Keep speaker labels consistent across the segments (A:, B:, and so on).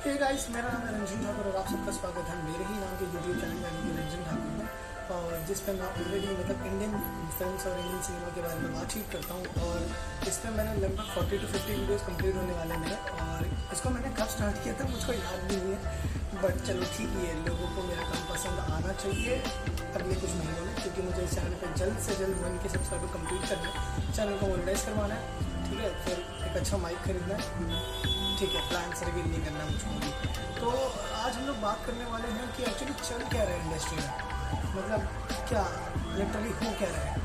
A: Hey guys, मेरा नाम है रंजन ठाकुर और आप सबका स्वागत है मेरे ही नाम के यूट्यूब चैनल यानी कि रंजन ठाकुर में, और जिस पर मैं ऑलरेडी इंडियन फिल्म्स और इंडियन सिनेमा के बारे में बातचीत करता हूँ। और इस पर मैंने लगभग 40 to 50 वीडियोस कंप्लीट होने वाले मेरे, और इसको मैंने कब स्टार्ट किया था मुझको याद भी नहीं है, बट चलो ठीक ही है। लोगों को मेरा काम पसंद आना चाहिए अगले कुछ महीनों में, क्योंकि मुझे इस चैनल पर जल्द से जल्द 1K सब्सक्राइबर कंप्लीट करना है, चैनल को मोनेटाइज करवाना है, ठीक है, फिर एक अच्छा माइक खरीदना है, ठीक है, प्लान से रिवील नहीं करना मुझको भी। तो आज हम लोग बात करने वाले हैं कि एक्चुअली चल क्या रहा है इंडस्ट्री में, मतलब क्या लिटरली हो क्या रहा है।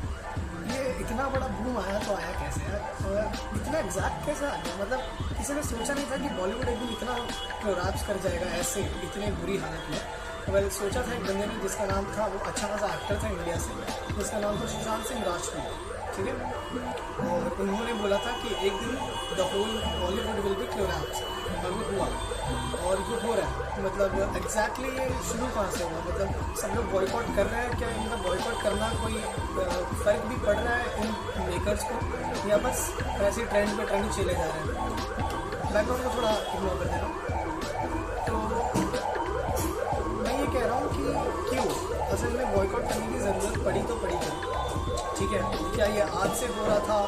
A: ये इतना बड़ा बूम आया तो आया कैसे यार, और इतना एग्जैक्ट कैसे आ गया। मतलब किसी ने सोचा नहीं था कि बॉलीवुड एक दिन इतना कोलैप्स कर जाएगा ऐसे इतने बुरी हालत में। वेल सोचा था एक बंदे ने जिसका नाम था, वो अच्छा खासा एक्टर था इंडिया से, जिसका नाम था सुशांत सिंह राजपूत, ठीक है। और उन्होंने बोला था कि एक दिन the whole Bollywood will be collapse, और वो हुआ और ये हो रहा है। मतलब एग्जैक्टली ये शुरू कहाँ से हुआ, मतलब सब लोग बॉयकॉट कर रहे हैं क्या, इनका बॉयकॉट करना कोई फ़र्क भी पड़ रहा है इन मेकर्स को, या बस ऐसे ट्रेंड पे ट्रेंड चले जा रहे हैं। बैकग्राउंड को थोड़ा इग्नोर कर दे रहा हूँ। तो मैं ये कह रहा हूँ कि क्यों असल में बॉयकॉट करने की ज़रूरत पड़ी तो पड़ी क्यों, ठीक है। क्या ये आज से हो रहा था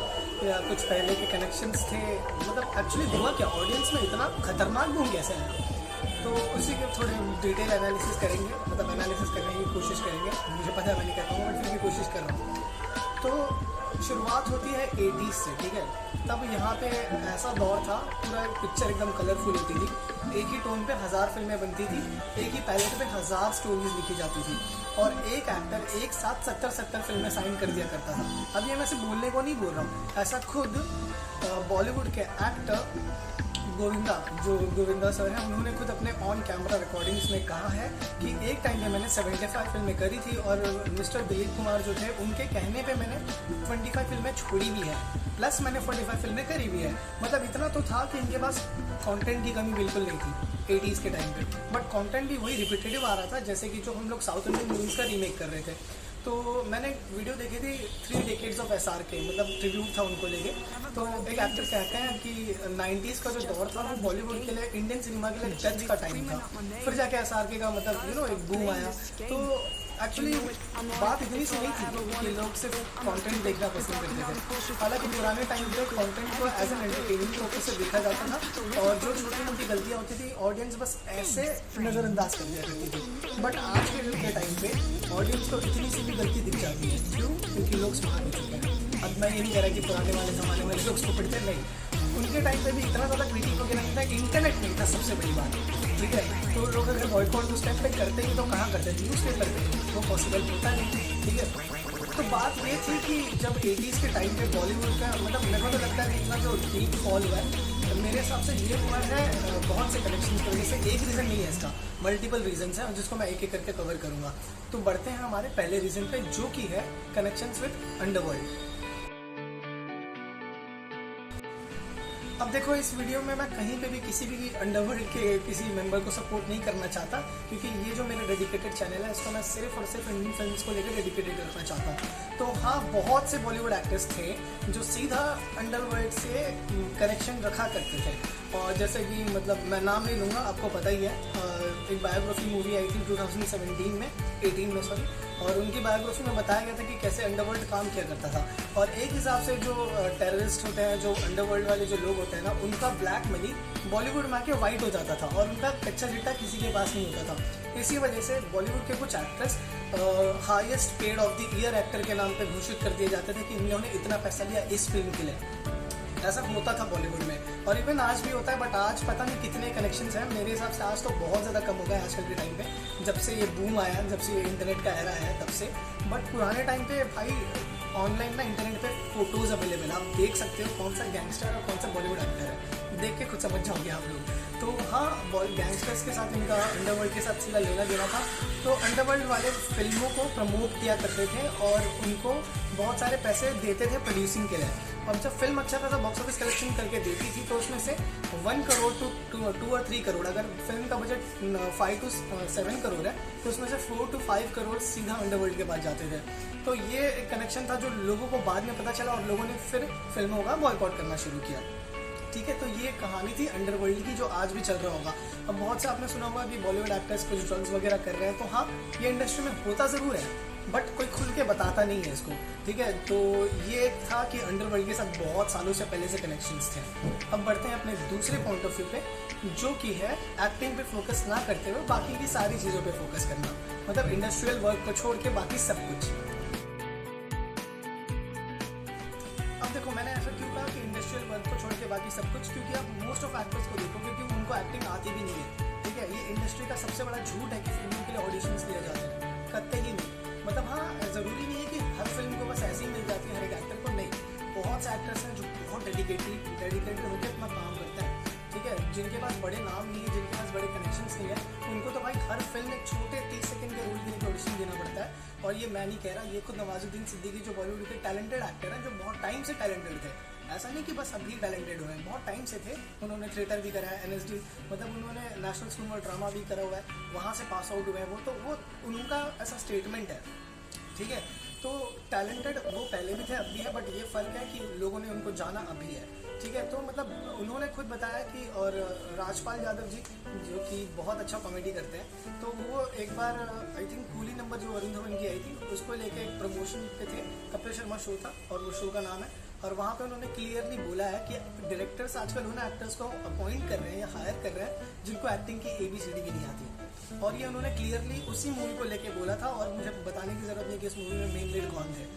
A: या कुछ पहले के कनेक्शंस थे, मतलब एक्चुअली हुआ क्या, ऑडियंस में इतना खतरनाक बूम कैसे आया। तो उसी के थोड़े डिटेल एनालिसिस करेंगे, मतलब एनालिसिस करने की कोशिश करेंगे। मुझे पता है मैं नहीं कर पाऊँगा, बट फिर भी कोशिश कर रहा हूँ। तो शुरुआत होती है 80s से, ठीक है। तब यहाँ पे ऐसा दौर था, पूरा पिक्चर एकदम कलरफुल होती थी, एक ही टोन पे 1000 फिल्में बनती थी, एक ही पैलेट पे 1000 स्टोरीज लिखी जाती थी, और एक एक्टर एक साथ 70 फिल्में साइन कर दिया करता था। अब ये मैं सिर्फ बोलने को नहीं बोल रहा हूँ, ऐसा खुद बॉलीवुड के एक्टर गोविंदा सर हैं, उन्होंने खुद अपने ऑन कैमरा रिकॉर्डिंग्स में कहा है कि एक टाइम पे मैंने 75 फिल्में करी थी, और मिस्टर दिलीप कुमार जो थे उनके कहने पे मैंने 25 फिल्में छोड़ी भी है, प्लस मैंने 45 फिल्में करी भी है। मतलब इतना तो था कि इनके पास कंटेंट की कमी बिल्कुल नहीं थी 80s के टाइम पे, बट कंटेंट भी वही रिपीटेटिव आ रहा था, जैसे कि जो हम लोग साउथ इंडियन मूवीज़ का रीमेक कर रहे थे। तो मैंने वीडियो देखी थी 3 डेकेड्स ऑफ SRK, मतलब ट्रिब्यूट था उनको लेके। तो एक एक्टर कहते हैं कि 90s का जो दौर था वो बॉलीवुड के लिए, इंडियन सिनेमा के लिए डेथ का टाइम था, फिर जाके SRK का मतलब एक बूम आया। तो एक्चुअली बात इतनी सी नहीं थी कि लोग सिर्फ कंटेंट देखना पसंद करते थे। हालांकि पुराने टाइम पे कंटेंट को एज एन एंटरटेनमेंट पर्पस से देखा जाता था, और जो छोटी मोटी गलतियाँ होती थी ऑडियंस बस ऐसे नज़रअंदाज कर दिया करती थी। बट आज के टाइम पे ऑडियंस को इतनी सी भी गलती दिख जाती है, क्यों? क्योंकि लोग स्मार्ट हो चुके हैं। अब मैं ये नहीं कह रहा कि पुराने वाले ज़माने वाले लोग उसको पढ़ते नहीं, उनके टाइम पे भी इतना ज़्यादा क्रिटिक वगैरह नहीं था, इंटरनेट नहीं था सबसे बड़ी बात, ठीक है। तो लोग अगर बॉयकॉट उस टाइम पे करते ही तो कहाँ करते थे, न्यूज़ पेपर पे, वो पॉसिबल होता नहीं, ठीक है। तो बात ये थी कि जब 80s के टाइम पे बॉलीवुड का, मतलब मेरे को तो लगता है इतना जो डीप फॉल हुआ है, मेरे हिसाब से ये हुआ है बहुत से कनेक्शन की वजह से। एक रीज़न नहीं है इसका, मल्टीपल रीजंस हैं, जिसको मैं एक एक करके कवर करूँगा। तो बढ़ते हैं हमारे पहले रीज़न पे, जो कि है कनेक्शंस विद अंडरवर्ल्ड। अब देखो, इस वीडियो में मैं कहीं पे भी किसी भी अंडरवर्ल्ड के किसी मेंबर को सपोर्ट नहीं करना चाहता, क्योंकि ये जो मेरा डेडिकेटेड चैनल है इसको मैं सिर्फ और सिर्फ इंडियन फिल्म्स को लेकर डेडिकेटेड रखना चाहता हूँ। तो हाँ, बहुत से बॉलीवुड एक्टर्स थे जो सीधा अंडरवर्ल्ड से कनेक्शन रखा करते थे, और जैसे कि मतलब मैं नाम नहीं लूँगा, आपको पता ही है, एक बायोग्राफी मूवी आई थी 2017 में, 18 में सॉरी, और उनकी बायोग्राफी में बताया गया था कि कैसे अंडरवर्ल्ड काम किया करता था। और एक हिसाब से जो टेररिस्ट होते हैं, जो अंडरवर्ल्ड वाले जो लोग होते हैं ना, उनका ब्लैक मनी बॉलीवुड में आके वाइट हो जाता था, और उनका कच्चा चिट्टा किसी के पास नहीं होता था। इसी वजह से बॉलीवुड के कुछ actors highest paid of the year actor के नाम पे घोषित कर दिए जाते थे कि इन्होंने इतना पैसा लिया इस फिल्म के लिए। ऐसा होता था बॉलीवुड में, और इवन आज भी होता है, बट आज पता नहीं कितने कनेक्शंस हैं। मेरे हिसाब से आज तो बहुत ज़्यादा कम हो गया है आजकल के टाइम पे, जब से ये बूम आया, जब से ये इंटरनेट का एरा है तब से। बट पुराने टाइम पे भाई ऑनलाइन ना, इंटरनेट पे फोटोज़ अवेलेबल, आप देख सकते हो कौन सा गैंगस्टर और कौन सा बॉलीवुड एक्टर है, देख के खुद समझ जाओगे आप लोग। तो हाँ, गैंगस्टर्स के साथ इनका अंडरवर्ल्ड के साथ सीधा लेना देना था। तो अंडरवर्ल्ड वाले फिल्मों को प्रमोट किया करते थे, और उनको बहुत सारे पैसे देते थे प्रोड्यूसिंग के लिए। अब जब फिल्म अच्छा खासा बॉक्स ऑफिस कलेक्शन करके देती थी, तो उसमें से 1 करोड़ to 2 or 3 करोड़, अगर फिल्म का बजट 5 to 7 करोड़ है, तो उसमें से 4 to 5 करोड़ सीधा अंडरवर्ल्ड के पास जाते थे। तो ये एक कनेक्शन था जो लोगों को बाद में पता चला, और लोगों ने फिर फिल्मों का बॉयकॉट करना शुरू किया। ठीक है, तो ये कहानी थी अंडरवर्ल्ड की जो आज भी चल रहा होगा। अब बहुत से आपने सुना होगा कि बॉलीवुड एक्टर्स कुछ ड्रग्स वगैरह कर रहे हैं, तो हाँ ये इंडस्ट्री में होता ज़रूर है, बट कोई खुल के बताता नहीं है इसको। ठीक है, तो ये था कि अंडरवर्ल्ड के साथ बहुत सालों से पहले से कनेक्शंस थे। अब बढ़ते हैं अपने दूसरे पॉइंट ऑफ व्यू पे, जो कि है एक्टिंग पे फोकस ना करते हुए बाकी की सारी चीज़ों पे फोकस करना, मतलब इंडस्ट्रियल वर्क को छोड़ के बाकी सब कुछ। अब देखो मैंने ऐसा क्यों कहा कि इंडस्ट्रियल वर्क को छोड़ के बाकी सब कुछ, क्योंकि आप मोस्ट ऑफ एक्टर्स को देखोगे कि उनको एक्टिंग आती भी नहीं है। ठीक है, ये इंडस्ट्री का सबसे बड़ा झूठ है कि फिल्मों के लिए ऑडिशंस दिए जाते हैं, कतई नहीं। मतलब हाँ, ज़रूरी नहीं है कि हर फिल्म को बस ऐसे ही मिल जाती है हर एक एक्टर को, नहीं। बहुत से एक्टर्स हैं जो बहुत डेडिकेटेड होकर अपना काम करते हैं। ठीक है, जिनके पास बड़े नाम नहीं है, जिनके पास बड़े कनेक्शंस नहीं है, उनको तो भाई हर फिल्म एक छोटे 30 सेकंड के रोल के लिए ऑडिशन देना पड़ता है। और ये मैं नहीं कह रहा, ये खुद नवाजुद्दीन सिद्दीकी जो बॉलीवुड के टैलेंटेड एक्टर हैं, जो बहुत टाइम से टैलेंटेड थे, ऐसा नहीं कि बस अभी टैलेंटेड हुए हैं, बहुत टाइम से थे। उन्होंने थिएटर भी करा है, NSD मतलब उन्होंने नेशनल स्कूल ऑफ ड्रामा भी करा हुआ है, वहाँ से पास आउट हुए हैं वो उनका ऐसा स्टेटमेंट है। ठीक है, तो टैलेंटेड वो पहले भी थे, अब भी है, बट ये फ़र्क है कि लोगों ने उनको जाना अभी है। ठीक है, तो मतलब उन्होंने खुद बताया कि, और राजपाल यादव जी जो कि बहुत अच्छा कॉमेडी करते हैं, तो वो एक बार आई थिंक कूली नंबर जो वरुण धवन की आई थी उसको लेके एक प्रमोशन पे थे, कपिल शर्मा शो था और वो शो का नाम है, और वहाँ पे उन्होंने क्लियरली बोला है कि डायरेक्टर्स आजकल उन्हें एक्टर्स को अपॉइंट कर रहे हैं या हायर कर रहे हैं जिनको एक्टिंग की ABCD भी नहीं आती। और ये उन्होंने क्लियरली उसी मूवी को लेके बोला था, और मुझे बताने की ज़रूरत नहीं कि इस मूवी में मेन लीड कौन थे,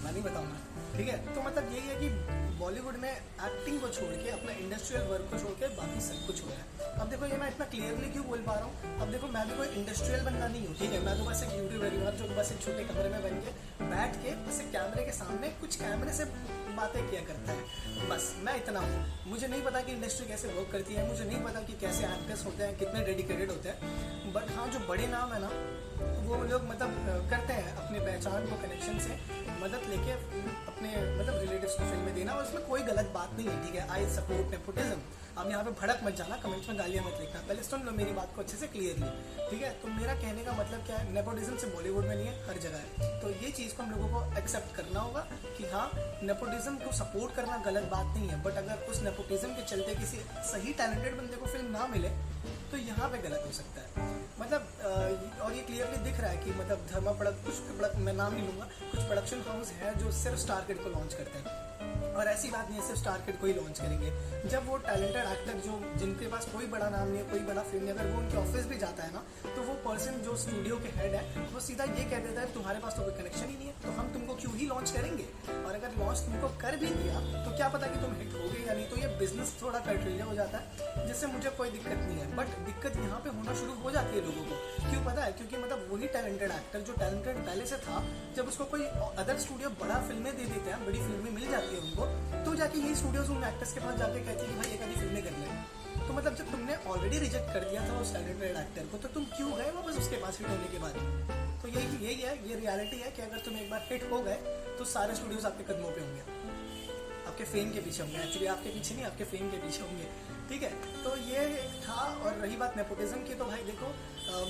A: मैं नहीं बताऊँगा। ठीक है, तो मतलब यही है कि बॉलीवुड में एक्टिंग को छोड़ के अपना इंडस्ट्रियल वर्क को छोड़ के बाकी सब कुछ हो रहा है। अब देखो ये मैं इतना क्लियरली क्यों बोल पा रहा हूँ, अब देखो मैं भी कोई इंडस्ट्रियल बंदा नहीं हूँ। ठीक है, मैं तो बस एक यूट्यूबर जो बस एक छोटे कमरे में बन के बैठ के बस एक कैमरे के सामने कुछ कैमरे से बातें किया करता है, बस मैं इतना हूँ। मुझे नहीं पता कि इंडस्ट्री कैसे वर्क करती है, मुझे नहीं पता कि कैसे एक्टर्स होते हैं, कितने डेडिकेटेड होते हैं, बट हाँ जो बड़े नाम है ना वो लोग मतलब करते हैं अपनी पहचान को कनेक्शन से मदद लेके अपने मतलब रिलेटिव्स को फिल्में देना, और उसमें कोई गलत बात नहीं है। ठीक है, आई सपोर्ट नेपोटिज्म। अब यहाँ पे भड़क मत जाना, कमेंट्स में गालियाँ मत लिखना, पहले सुन लो मेरी बात को अच्छे से क्लियरली। ठीक है, तो मेरा कहने का मतलब क्या है, नेपोटिज्म से बॉलीवुड में नहीं है, हर जगह है। तो ये चीज़ को हम लोगों को एक्सेप्ट करना होगा कि हाँ नेपोटिज्म को सपोर्ट करना गलत बात नहीं है, बट अगर उस नेपोटिज्म के चलते किसी सही टैलेंटेड बंदे को फिल्म ना मिले तो यहाँ पे गलत हो सकता है। मतलब और ये क्लियरली दिख रहा है कि मतलब धर्मा कुछ मैं नाम नहीं लूँगा, कुछ प्रोडक्शन हाउस हैं जो सिर्फ स्टार किड को लॉन्च करते हैं, और ऐसी बात नहीं है सिर्फ स्टार किड को ही लॉन्च करेंगे। जब वो टैलेंटेड एक्टर जो जिनके पास कोई बड़ा नाम नहीं है, कोई बड़ा फिल्म नहीं, अगर वो उनके ऑफिस भी जाता है ना, तो वो पर्सन जो स्टूडियो के हेड है वो सीधा ये कह देता है तुम्हारे पास तो कोई कनेक्शन ही नहीं है, तो हम तुमको क्यों ही लॉन्च करेंगे। और अगर लॉन्च तुमको कर भी दिया तो क्या पता कि तुम हिट हो गए या नहीं। तो ये बिजनेस थोड़ा कंट्रोलिया हो जाता है, जिससे मुझे कोई दिक्कत नहीं है, बट दिक्कत यहाँ पे होना शुरू हो जाती है लोगों को। क्यों पता है, क्योंकि मतलब वही टैलेंटेड एक्टर जो टैलेंटेड पहले से था, जब उसको कोई अदर स्टूडियो बड़ा फिल्में दे देते हैं, बड़ी फिल्में मिल जाती है उनको, तो जाके यही स्टूडियोज उन एक्टर्स के पास जाके कहती है कि भाई एक आधी फिल्में कर ले। तो मतलब जब तुमने ऑलरेडी रिजेक्ट कर दिया था उस टैलेंटेड एक्टर को, तो तुम क्यों गए वापस उसके पास हिट होने के बाद। तो यही है, ये रियलिटी है कि अगर तुम एक बार हिट हो गए तो सारे स्टूडियोज आपके कदमों पे होंगे, आपके फेम के पीछे होंगे। एक्चुअली आपके पीछे नहीं, आपके फेम के पीछे होंगे। ठीक है, तो ये था। और रही बात नेपोटिज्म की, तो भाई देखो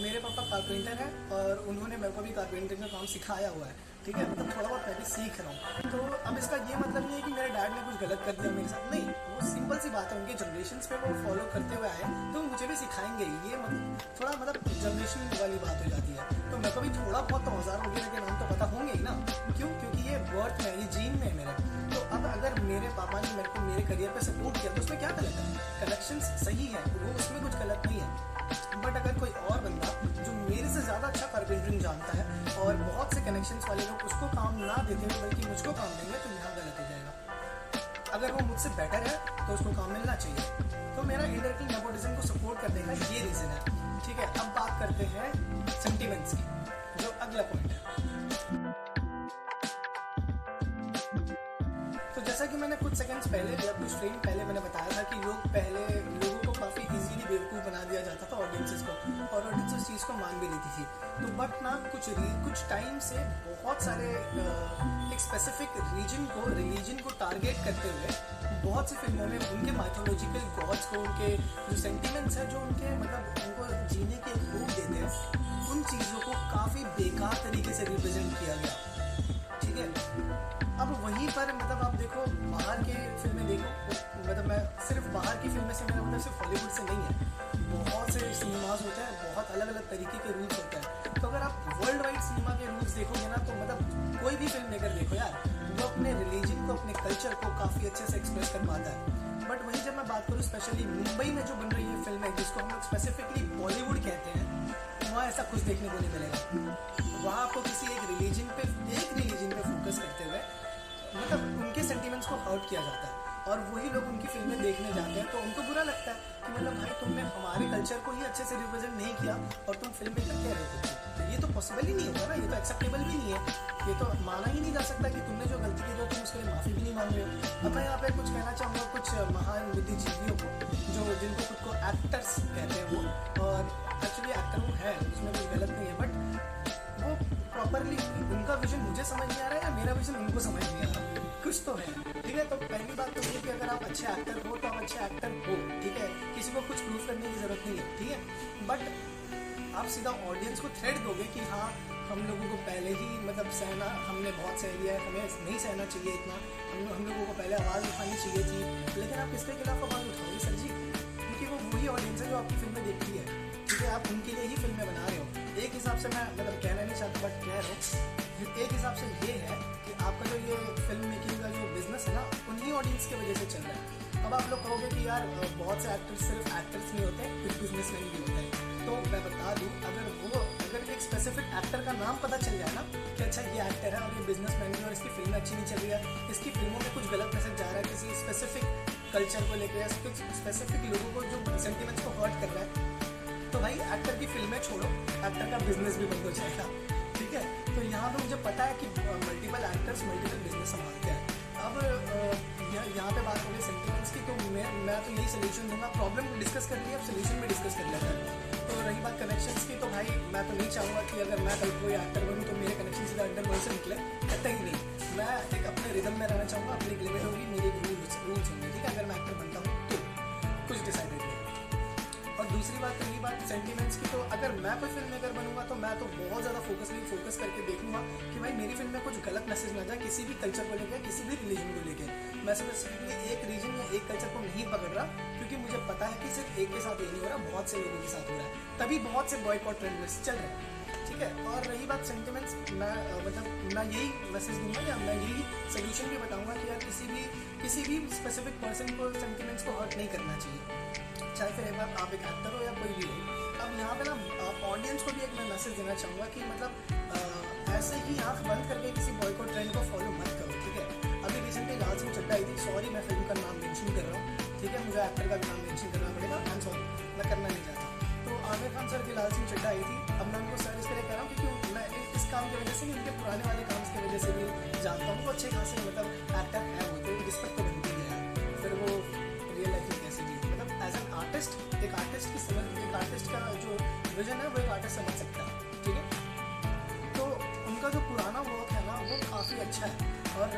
A: मेरे पापा कारपेंटर हैं और उन्होंने मेरे को भी कारपेंटर का काम सिखाया हुआ है। ठीक है, मतलब थोड़ा बहुत मैं भी सीख रहा हूँ। तो अब इसका ये मतलब नहीं है कि मेरे डैड ने कुछ गलत कर दिया मेरे साथ, नहीं, वो सिंपल सी बात है, उनके जनरेशन पे वो फॉलो करते हुए आए, तो मुझे भी सिखाएंगे। ये मतलब थोड़ा मतलब जनरेशन वाली बात हो जाती है। तो मेरे को भी थोड़ा बहुत तो औजार वगैरह के नाम तो पता होंगे ही ना, क्यों, क्योंकि ये बर्थ में, ये जीन में है मेरे। तो अब अगर मेरे पापा ने मेरे को मेरे करियर पे सपोर्ट किया तो उसमें क्या गलत है, कनेक्शंस सही है, वो उसमें कुछ गलत नहीं है। बट अगर कोई और बंदा जो मेरे से ज़्यादा अच्छा कारपेंटरिंग जानता है और बहुत से कनेक्शंस वाले लोग उसको काम ना देते हुए बल्कि मुझको काम देंगे, तो यहाँ गलत हो जाएगा। अगर वो मुझसे बेटर है तो उसको काम मिलना चाहिए। तो मेरा इंडायरेक्टली नेपोटिज्म को सपोर्ट करने का ये रीज़न है। ठीक है, अब बात करते हैं सेंटिमेंट्स की, जो अगला पॉइंट है। तो जैसा कि मैंने कुछ सेकंड्स पहले या कुछ फ्रेम पहले मैंने बताया था कि लोगों को काफ़ी इजीली बेवकूफ़ बना दिया जाता था ऑडियंसेस को, और ऑडियंस उस चीज़ को मान भी लेती थी। तो बट ना कुछ टाइम से बहुत सारे एक स्पेसिफिक रिलीजन को टारगेट करते हुए बहुत सी फिल्मों में उनके माइथोलॉजिकल गॉड्स को, उनके जो सेंटिमेंट्स हैं, जो उनके मतलब उनको जीने के रूप देते हैं, उन चीज़ों को काफ़ी बेकार तरीके से रिप्रेजेंट किया गया। ठीक है, अब वहीं पर मतलब आप देखो बाहर के फिल्में देखो, मतलब मैं सिर्फ बाहर की फिल्में से, मेरा मतलब सिर्फ हॉलीवुड से नहीं है, बहुत से सिनेमाज होते हैं, बहुत अलग अलग तरीके के रूल्स होते हैं। तो अगर आप वर्ल्ड वाइड सिनेमा के रूल्स देखोगे ना, तो मतलब कोई भी फिल्म मेकर देखो यार, वो अपने रिलीजन को, अपने कल्चर को काफ़ी अच्छे से एक्सप्रेस कर पाता है। बट वहीं जब मैं बात करूँ स्पेशली मुंबई में जो बन रही है फिल्म है, जिसको हम लोग स्पेसिफिकली बॉलीवुड कहते हैं, वहाँ ऐसा कुछ देखने को नहीं मिलेगा। वहाँ आपको किसी एक रिलीजन पे फोकस करते हुए मतलब उनके सेंटिमेंट्स को हर्ट किया जाता है, और वही लोग उनकी फिल्में देखने जाते हैं तो उनको बुरा लगता है कि मतलब भाई तुमने हमारे कल्चर को ही अच्छे से रिप्रेजेंट नहीं किया और तुम फिल्म में कह रहे हो। तो ये तो पॉसिबल ही नहीं होगा ना, ये तो एक्सेप्टेबल भी नहीं है, ये तो माना ही नहीं जा सकता कि तुमने जो गलती की तो तुम उसके लिए माफ़ी भी नहीं मांग रहे हो। अब मैं यहाँ पे कुछ कहना चाहूँगा कुछ महान बुद्धिजीवियों को, जो जिनको खुद को एक्टर्स कहते हैं वो, और एक्चुअली एक्टर वो है, उसमें कोई गलत नहीं है, बट वो प्रॉपरली उनका विजन मुझे समझ नहीं आ रहा है या मेरा विजन उनको समझ नहीं आ रहा, कुछ तो है। ठीक है, तो पहली बात तो ये कि अगर आप अच्छे एक्टर हो तो आप अच्छे एक्टर हो, ठीक है, किसी को कुछ प्रूफ करने की जरूरत नहीं है, ठीक है। बट आप सीधा ऑडियंस को थ्रेट दोगे कि हाँ हम लोगों को पहले ही मतलब सहना, हमने बहुत सह लिया है, हमें नहीं सहना चाहिए इतना, हम लोगों को पहले आवाज़ उठानी चाहिए थी, लेकिन आप किसके खिलाफ आवाज़ उठाओगे सर जी? क्योंकि वो वही ऑडियंस है जो आपकी फिल्में देखती है, ठीक है, आप उनके लिए ही फिल्में बना रहे हो। एक हिसाब से मैं मतलब कहना नहीं चाहता बट कह रहा हूँ, एक हिसाब से ये है कि आपका जो ये फिल्म मेकिंग का जो बिजनेस है ना, उन्हीं ऑडियंस की वजह से चल रहा है। अब आप लोग कहोगे कि यार बहुत से एक्टर्स सिर्फ एक्टर्स नहीं होते, कुछ बिजनेसमैन भी होते हैं। तो मैं बता दूँ, अगर एक स्पेसिफिक एक्टर का नाम पता चल जाए ना कि अच्छा ये एक्टर है और ये बिजनेसमैन है और इसकी फिल्म अच्छी नहीं चल रही है, इसकी फिल्मों में कुछ गलत मैसेज जा रहा है किसी स्पेसिफिक कल्चर को लेकर या कुछ स्पेसिफिक लोगों को जो सेंटिमेंट्स को हर्ट कर रहा है, तो भाई एक्टर की फिल्में छोड़ो, एक्टर का बिजनेस भी बंद हो जाएगा, ठीक है। तो यहाँ पे मुझे पता है कि मल्टीपल एक्टर्स मल्टीपल बिजनेस संभालते हैं। अब यहाँ पे बात हो रही सेंटिमेंट्स की, तो मैं तो यही सोल्यूशन दूंगा। प्रॉब्लम को डिस्कस कर लिया, अब सोल्यूशन भी डिस्कस कर लेते हैं। तो रही बात कनेक्शंस की, तो भाई मैं तो नहीं चाहूँगा कि अगर मैं कल कोई एक्टर बनूँ तो मेरे कनेक्शन सीधा अंडर से निकले, कहता ही नहीं। मैं एक अपने रिदम में रहना चाहूँगा, अपनी एक लिमिट होगी, मेरे रूल्स होंगे, ठीक है, अगर मैं एक्टर बनता हूँ तो कुछ डिसाइडेड नहीं। और दूसरी बात रही बात सेंटिमेंट्स की, तो अगर मैं कोई फिल्म मेकर बनूंगा तो मैं तो बहुत ज़्यादा फोकस करके देखूंगा कि भाई मेरी फिल्म में कुछ गलत मैसेज ना जाए किसी भी कल्चर को लेकर, किसी भी रिलीजन को लेकर। मैं स्पेसिफिकली एक रीजन या एक कल्चर को नहीं पकड़ रहा, क्योंकि मुझे पता है कि सिर्फ एक के साथ ये नहीं हो रहा, बहुत से लोगों के साथ हो रहा है, तभी बहुत से बॉयकॉट ट्रेंड चल रहे हैं, ठीक है। और रही बात सेंटिमेंट्स, मैं यही मैसेज दूंगा या मैं यही सोल्यूशन भी बताऊंगा कि यार किसी भी स्पेसिफिक पर्सन को सेंटिमेंट्स को हर्ट नहीं करना चाहिए, चाहे फिर एक बार आप एक एक्टर हो या कोई भी हो। अब यहाँ पे ना ऑडियंस को भी एक मैं मैसेज देना चाहूँगा कि मतलब ऐसे ही आँख बंद करके किसी बॉयकॉट ट्रेंड को फॉलो मत करो, ठीक है। अभी रिसेंटली लाल सिंह चड्ढा आई थी, सॉरी मैं फिल्म का नाम मेंशन कर रहा हूँ, ठीक है, मुझे एक्टर का भी नाम मेंशन करना पड़ेगा, आई एम सॉरी, मैं करना नहीं चाहता। तो आमिर खान सर की लाल सिंह चड्ढा आई थी। अब मैं उनको सर इसलिए कह रहा हूँ क्योंकि मैं इस काम की वजह से नहीं, उनके पुराने वाले काम की वजह से भी जानता हूँ, वो अच्छे खासे मतलब एक्टर है, वो तो रिस्पेक्ट तो बनती है। फिर वो रियल लाइफ में कैसे भी मतलब एज एन आर्टिस्ट, एक आर्टिस्ट का जो विजन है वो एक आर्टिस्ट समझ सकता है, ठीक है। तो उनका जो पुराना वर्क है ना वो काफ़ी अच्छा है। और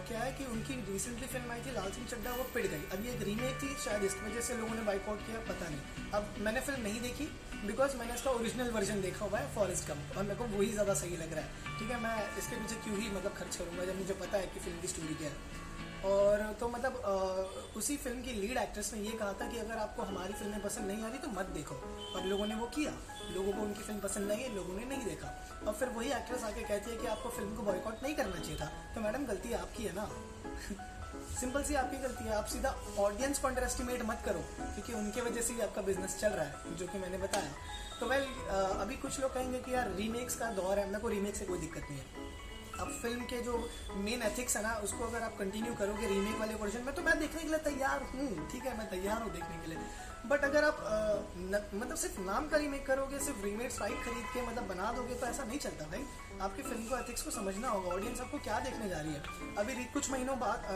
A: क्या है कि उनकी रिसेंटली फिल्म आई थी लाल सिंह चड्ढा, वो पिट गई। अभी एक रीमेक थी, शायद इस वजह से लोगों ने बाइकआउट किया, पता नहीं। अब मैंने फिल्म नहीं देखी बिकॉज मैंने इसका ओरिजिनल वर्जन देखा हुआ है, फॉरेस्ट गंप, और मेरे को वही ज़्यादा सही लग रहा है, ठीक है। मैं इसके पीछे क्यों ही मतलब खर्च करूँगा जब मुझे पता है कि फिल्म की स्टोरी क्या है। और तो मतलब उसी फिल्म की लीड एक्ट्रेस ने ये कहा था कि अगर आपको हमारी फिल्में पसंद नहीं आ रही तो मत देखो, और लोगों ने वो किया, लोगों को उनकी फिल्म पसंद नहीं है, लोगों ने नहीं देखा। और फिर वही एक्ट्रेस आके कहती है कि आपको फिल्म को बॉयकॉट नहीं करना चाहिए था। तो मैडम गलती आपकी है ना सिंपल सी आपकी गलती है। आप सीधा ऑडियंस को अंडर एस्टिमेट मत करो, क्योंकि उनके वजह से ही आपका बिजनेस चल रहा है, जो कि मैंने बताया। तो वेल अभी कुछ लोग कहेंगे कि यार रीमेक्स का दौर है, मेरे को रीमेक से कोई दिक्कत नहीं है। अब फिल्म के जो मेन एथिक्स है ना उसको अगर आप कंटिन्यू करोगे रीमेक वाले वर्जन में, तो मैं देखने के लिए तैयार हूँ, ठीक है, मैं तैयार हूँ देखने के लिए। बट अगर आप मतलब सिर्फ नाम का रीमेक करोगे, सिर्फ रीमेक राइट खरीद के मतलब बना दोगे, तो ऐसा नहीं चलता भाई। आपकी फिल्म को एथिक्स को समझना होगा, ऑडियंस आपको क्या देखने जा रही है। अभी कुछ महीनों बाद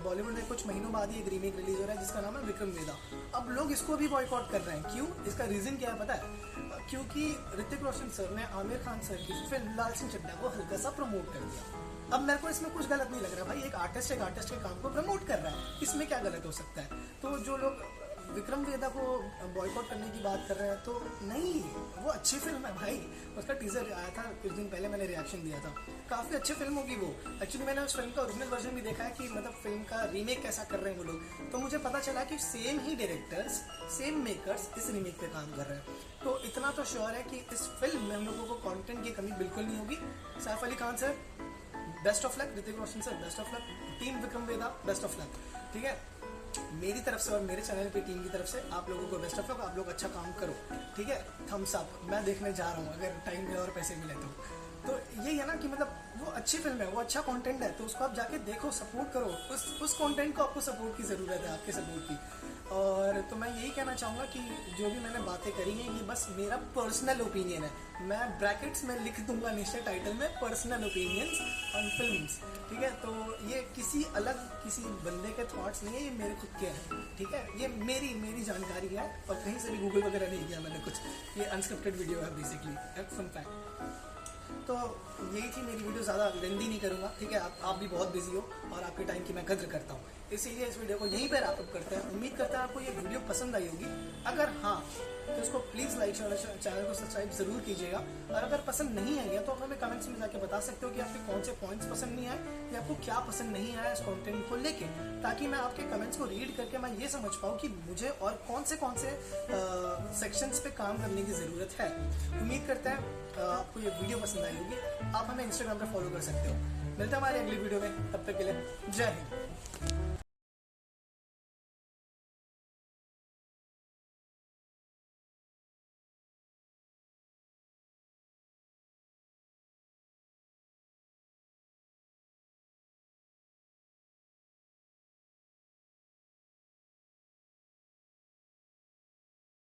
A: बॉलीवुड में कुछ महीनों बाद ही एक रीमेक रिलीज हो रहा है जिसका नाम है विक्रम वेदा। अब लोग इसको भी बॉयकॉट कर रहे हैं, क्यों? इसका रीजन क्या है पता है? क्योंकि ऋतिक रोशन सर ने आमिर खान सर की फिल्म लाल सिंह चड्ढा को हल्का सा प्रमोट कर दिया। अब मेरे को इसमें कुछ गलत नहीं लग रहा भाई, एक आर्टिस्ट के काम को प्रमोट कर रहा है, इसमें क्या गलत हो सकता है? तो जो लोग विक्रम वेदा को बॉयकॉट करने की बात कर रहे हैं, तो नहीं, वो अच्छी फिल्म है भाई। उसका टीजर आया था कुछ दिन पहले, मैंने रिएक्शन दिया था, काफ़ी अच्छी फिल्म होगी वो। एक्चुअली मैंने उस फिल्म का ओरिजिनल वर्जन भी देखा है कि मतलब फिल्म का रीमेक कैसा कर रहे हैं वो लोग, तो मुझे पता चला कि सेम ही डायरेक्टर्स, सेम मेकर्स इस रीमेक पे काम कर रहे हैं। तो इतना तो श्योर है कि इस फिल्म में हम लोगों को कंटेंट की कमी बिल्कुल नहीं होगी। Saif Ali Khan sir best of luck, Hrithik Roshan sir best of luck, team Vikram Vedha best of luck. ठीक है, मेरी तरफ से और मेरे चैनल की टीम की तरफ से आप लोगों को बेस्ट ऑफ लक। आप लोग अच्छा काम करो, ठीक है। थम्स अप, मैं देखने जा रहा हूँ अगर टाइम मिले और पैसे मिले तो यही है ना कि मतलब वो अच्छी फिल्म है, वो अच्छा कंटेंट है, तो उसको आप जाके देखो, सपोर्ट करो। उस कंटेंट को आपको सपोर्ट की ज़रूरत है, आपके सपोर्ट की। और तो मैं यही कहना चाहूँगा कि जो भी मैंने बातें करी हैं ये बस मेरा पर्सनल ओपिनियन है। मैं ब्रैकेट्स में लिख दूंगा नीचे टाइटल में, पर्सनल ओपिनियंस ऑन फिल्म्स। ठीक है, तो ये किसी बंदे के थॉट्स नहीं है, ये मेरे खुद के हैं। ठीक है, ये मेरी जानकारी है और कहीं से भी गूगल वगैरह नहीं किया मैंने कुछ। ये अनस्क्रिप्टेड वीडियो है बेसिकली, फन फैक्ट। तो यही थी मेरी वीडियो, ज़्यादा लेंदी नहीं करूँगा। ठीक है, आप भी बहुत बिजी हो और आपके टाइम की मैं कद्र करता हूँ, इसीलिए इस वीडियो को यहीं पर रैप अप करते हैं। उम्मीद करता है आपको ये वीडियो पसंद आई होगी। अगर हाँ तो उसको प्लीज़ लाइक और चैनल को सब्सक्राइब ज़रूर कीजिएगा। और अगर पसंद नहीं आई है तो आप हमें कमेंट्स में जाके बता सकते हो कि आपके कौन से पॉइंट्स पसंद नहीं आए या आपको क्या पसंद नहीं आया इस कंटेंट को लेके, ताकि मैं आपके कमेंट्स को रीड करके मैं ये समझ पाऊँ कि मुझे और कौन से सेक्शंस पे काम करने की ज़रूरत है। उम्मीद करते हैं आपको ये वीडियो पसंद आई होगी। आप हमें इंस्टाग्राम पर फॉलो कर सकते हो। मिलते हैं हमारे अगली वीडियो में, तब तक के लिए जय हिंद।